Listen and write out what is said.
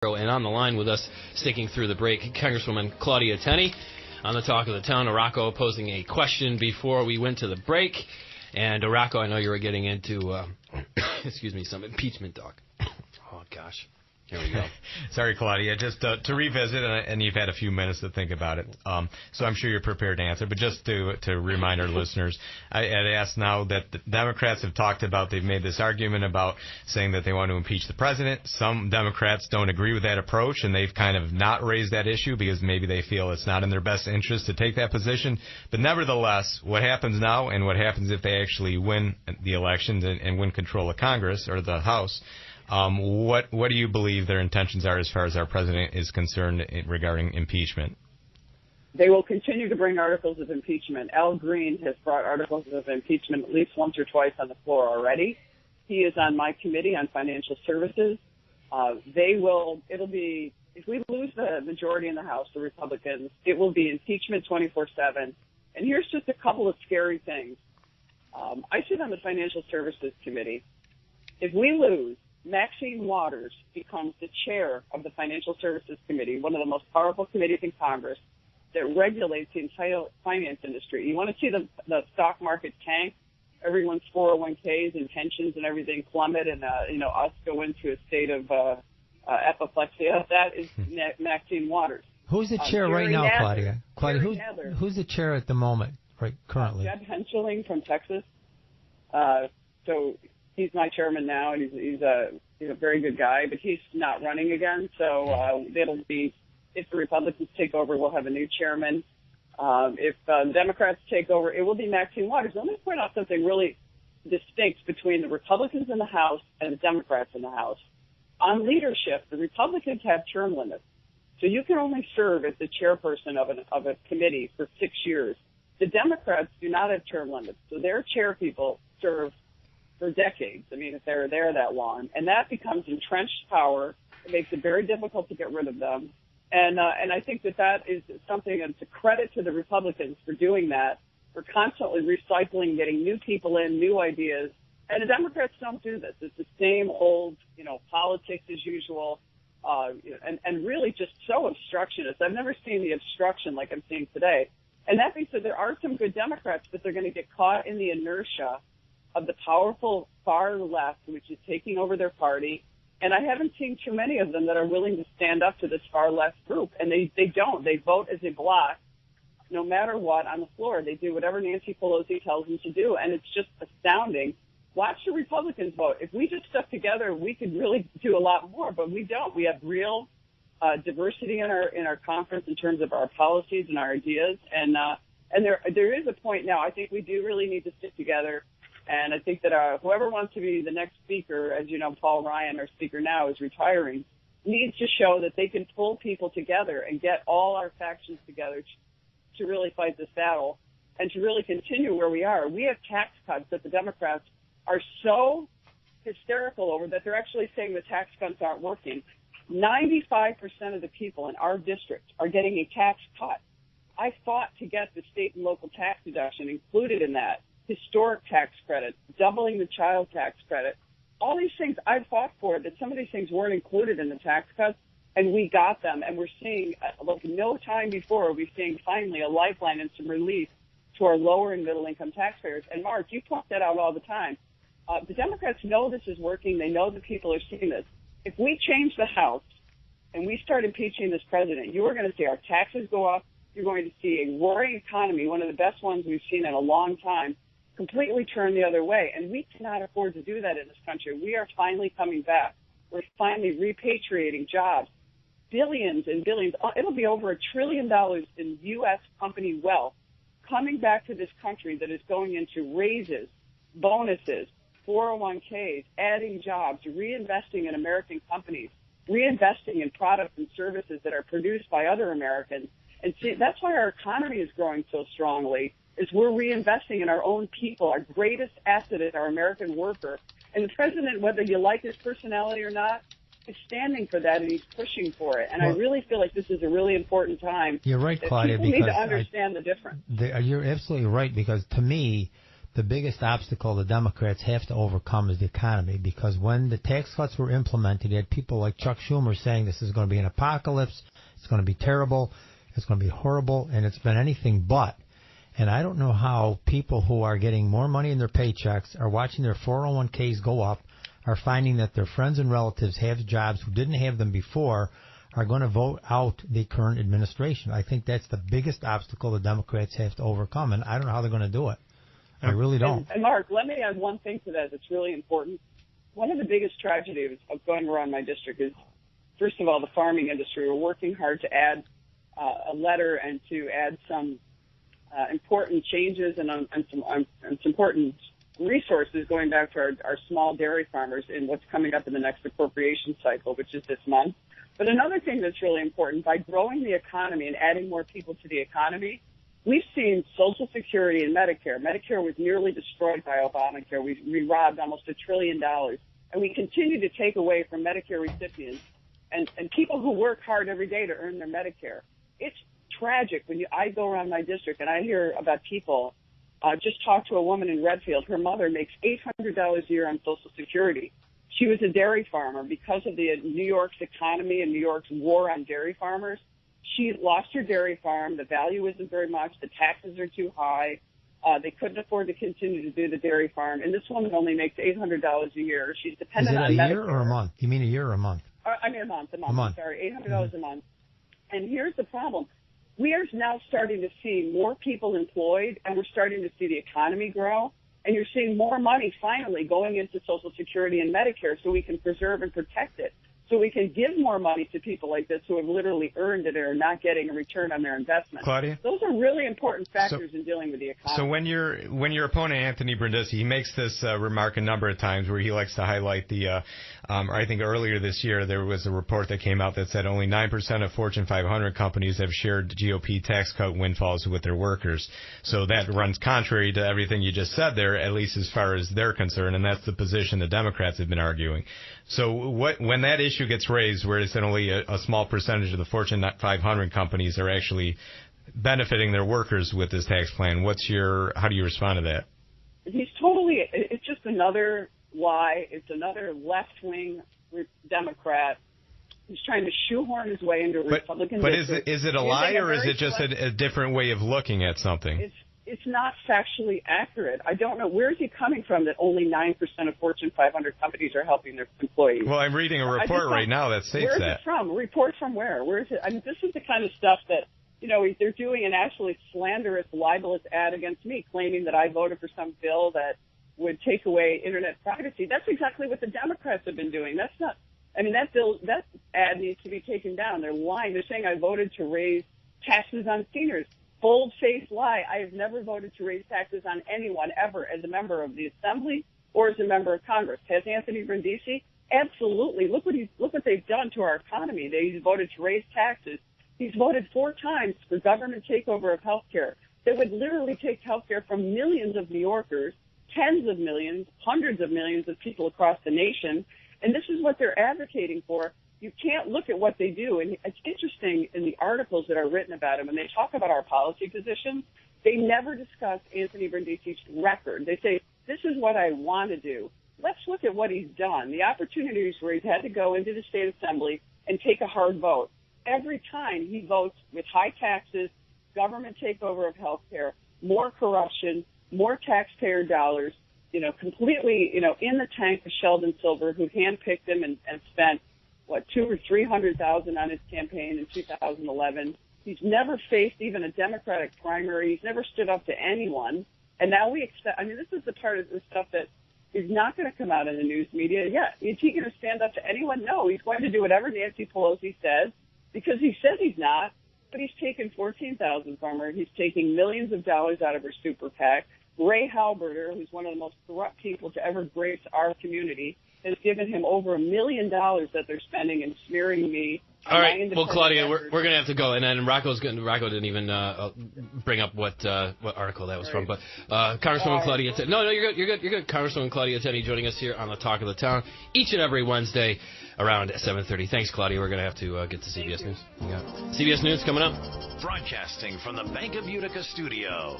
And on the line with us, sticking through the break, Congresswoman Claudia Tenney on the Talk of the Town. Rocco posing a question before we went to the break. And Rocco, I know you were getting into, some impeachment talk. Oh, gosh. Here we go. Sorry, Claudia. Just to revisit, and you've had a few minutes to think about it, so I'm sure you're prepared to answer. But just to remind our listeners, I had asked now that the Democrats have talked about, they've made this argument about saying that they want to impeach the president. Some Democrats don't agree with that approach, and they've kind of not raised that issue because maybe they feel it's not in their best interest to take that position. But nevertheless, what happens now and what happens if they actually win the elections and win control of Congress or the House, what do you believe their intentions are as far as our president is concerned regarding impeachment? They will continue to bring articles of impeachment. Al Green has brought articles of impeachment at least once or twice on the floor already. He is on my committee on financial services. It'll be, if we lose the majority in the House, the Republicans, it will be impeachment 24/7. And here's just a couple of scary things. I sit on the Financial Services Committee. If we lose, Maxine Waters becomes the chair of the Financial Services Committee, one of the most powerful committees in Congress that regulates the entire finance industry. You want to see the stock market tank, everyone's 401ks and pensions and everything plummet, and us go into a state of apoplexia. That is Maxine Waters. Who's the chair right now, Claudia? Who's the chair at the moment, right currently? Jeb Henschling from Texas. So he's my chairman now, and he's a very good guy, but he's not running again. So it'll be, if the Republicans take over, we'll have a new chairman. If the Democrats take over, it will be Maxine Waters. Let me point out something really distinct between the Republicans in the House and the Democrats in the House. On leadership, the Republicans have term limits. So you can only serve as the chairperson of a committee for 6 years. The Democrats do not have term limits. So their chair people serve for decades. I mean, if they're there that long. And that becomes entrenched power. It makes it very difficult to get rid of them. And I think that is something that's a credit to the Republicans for doing that, for constantly recycling, getting new people in, new ideas. And the Democrats don't do this. It's the same old, politics as usual, and really just so obstructionist. I've never seen the obstruction like I'm seeing today. And that being said, there are some good Democrats, but they're going to get caught in the inertia of the powerful far left, which is taking over their party. And I haven't seen too many of them that are willing to stand up to this far left group. And they don't. They vote as a bloc, no matter what, on the floor. They do whatever Nancy Pelosi tells them to do. And it's just astounding. Watch the Republicans vote. If we just stuck together, we could really do a lot more, but we don't. We have real diversity in our conference in terms of our policies and our ideas. And there is a point now. I think we do really need to stick together. And I think that whoever wants to be the next speaker, as you know, Paul Ryan, our speaker now, is retiring, needs to show that they can pull people together and get all our factions together to really fight this battle and to really continue where we are. We have tax cuts that the Democrats are so hysterical over that they're actually saying the tax cuts aren't working. 95% of the people in our district are getting a tax cut. I fought to get the state and local tax deduction included in that. Historic tax credit, doubling the child tax credit, all these things I fought for, that some of these things weren't included in the tax cuts, and we got them. And we're seeing, like no time before, we're seeing finally a lifeline and some relief to our lower and middle income taxpayers. And Mark, you point that out all the time. The Democrats know this is working. They know that people are seeing this. If we change the House and we start impeaching this president, you are going to see our taxes go up. You're going to see a roaring economy, one of the best ones we've seen in a long time, completely turn the other way. And we cannot afford to do that in this country. We are finally coming back. We're finally repatriating jobs, billions and billions. It'll be over $1 trillion in U.S. company wealth coming back to this country that is going into raises, bonuses, 401ks, adding jobs, reinvesting in American companies, reinvesting in products and services that are produced by other Americans. And see, that's why our economy is growing so strongly, is we're reinvesting in our own people. Our greatest asset is our American worker. And the president, whether you like his personality or not, is standing for that, and he's pushing for it. And I really feel like this is a really important time. You're right, Claudia. People need to understand the difference. You're absolutely right, because to me, the biggest obstacle the Democrats have to overcome is the economy, because when the tax cuts were implemented, you had people like Chuck Schumer saying this is going to be an apocalypse, it's going to be terrible, it's going to be horrible, and it's been anything but. And I don't know how people who are getting more money in their paychecks, are watching their 401ks go up, are finding that their friends and relatives have jobs who didn't have them before, are going to vote out the current administration. I think that's the biggest obstacle the Democrats have to overcome, and I don't know how they're going to do it. I really don't. And Mark, let me add one thing to that that's really important. One of the biggest tragedies of going around my district is, first of all, the farming industry. We're working hard to add a letter and to add some important changes and some important resources going back to our small dairy farmers in what's coming up in the next appropriation cycle, which is this month. But another thing that's really important, by growing the economy and adding more people to the economy, we've seen Social Security and Medicare. Medicare was nearly destroyed by Obamacare. We robbed almost $1 trillion. And we continue to take away from Medicare recipients and people who work hard every day to earn their Medicare. It's tragic when I go around my district and I hear about people. Just talked to a woman in Redfield. Her mother makes $800 a year on Social Security. She was a dairy farmer. Because of the New York's economy and New York's war on dairy farmers, she lost her dairy farm. The value isn't very much. The taxes are too high. They couldn't afford to continue to do the dairy farm. And this woman only makes $800 a year. She's dependent on Medicare. Is it a year or a month? You mean a year or a month? I mean a month. Sorry, $800 a month. And here's the problem. We are now starting to see more people employed, and we're starting to see the economy grow. And you're seeing more money finally going into Social Security and Medicare so we can preserve and protect it, so we can give more money to people like this who have literally earned it and are not getting a return on their investment. Claudia? Those are really important factors in dealing with the economy. So when your opponent, Anthony Brindisi, he makes this remark a number of times where he likes to highlight the, I think earlier this year there was a report that came out that said only 9% of Fortune 500 companies have shared GOP tax cut windfalls with their workers. So that runs contrary to everything you just said there, at least as far as they're concerned, and that's the position the Democrats have been arguing. So when that issue gets raised, where it's only a small percentage of the Fortune 500 companies are actually benefiting their workers with this tax plan, how do you respond to that? It's just another lie. It's another left-wing Democrat who's trying to shoehorn his way into a Republican district. But is it a lie, or is it just a different way of looking at something? It's not factually accurate. I don't know. Where is he coming from that only 9% of Fortune 500 companies are helping their employees? Well, I'm reading a report right now that states that. Where is it from? A report from where? Where is it? I mean, this is the kind of stuff that, they're doing an actually slanderous, libelous ad against me, claiming that I voted for some bill that would take away Internet privacy. That's exactly what the Democrats have been doing. That ad needs to be taken down. They're lying. They're saying I voted to raise taxes on seniors. Bold-faced lie. I have never voted to raise taxes on anyone ever as a member of the Assembly or as a member of Congress. Has Anthony Brindisi? Absolutely. Look what they've done to our economy. They voted to raise taxes. He's voted 4 times for government takeover of health care. They would literally take health care from millions of New Yorkers, tens of millions, hundreds of millions of people across the nation. And this is what they're advocating for. You can't look at what they do. And it's interesting in the articles that are written about him, when they talk about our policy positions, they never discuss Anthony Brindisi's record. They say, this is what I want to do. Let's look at what he's done. The opportunities where he's had to go into the state assembly and take a hard vote. Every time he votes with high taxes, government takeover of health care, more corruption, more taxpayer dollars, completely, in the tank of Sheldon Silver, who handpicked him and spent, $200,000 or $300,000 on his campaign in 2011. He's never faced even a Democratic primary. He's never stood up to anyone. And now we expect, this is the part of the stuff that is not going to come out in the news media yet. Is he going to stand up to anyone? No, he's going to do whatever Nancy Pelosi says, because he says he's not, but he's taken 14,000 from her. He's taking millions of dollars out of her super PAC. Ray Halberter, who's one of the most corrupt people to ever grace our community, has given him over $1 million that they're spending and smearing me. All right. Well, Claudia, we're going to have to go, and then Rocco didn't even bring up what article that was from. But Congresswoman Claudia, you're good. Congresswoman Claudia Tenney joining us here on the Talk of the Town each and every Wednesday around 7:30. Thanks, Claudia. We're going to have to get to CBS News. CBS News coming up. Broadcasting from the Bank of Utica studio.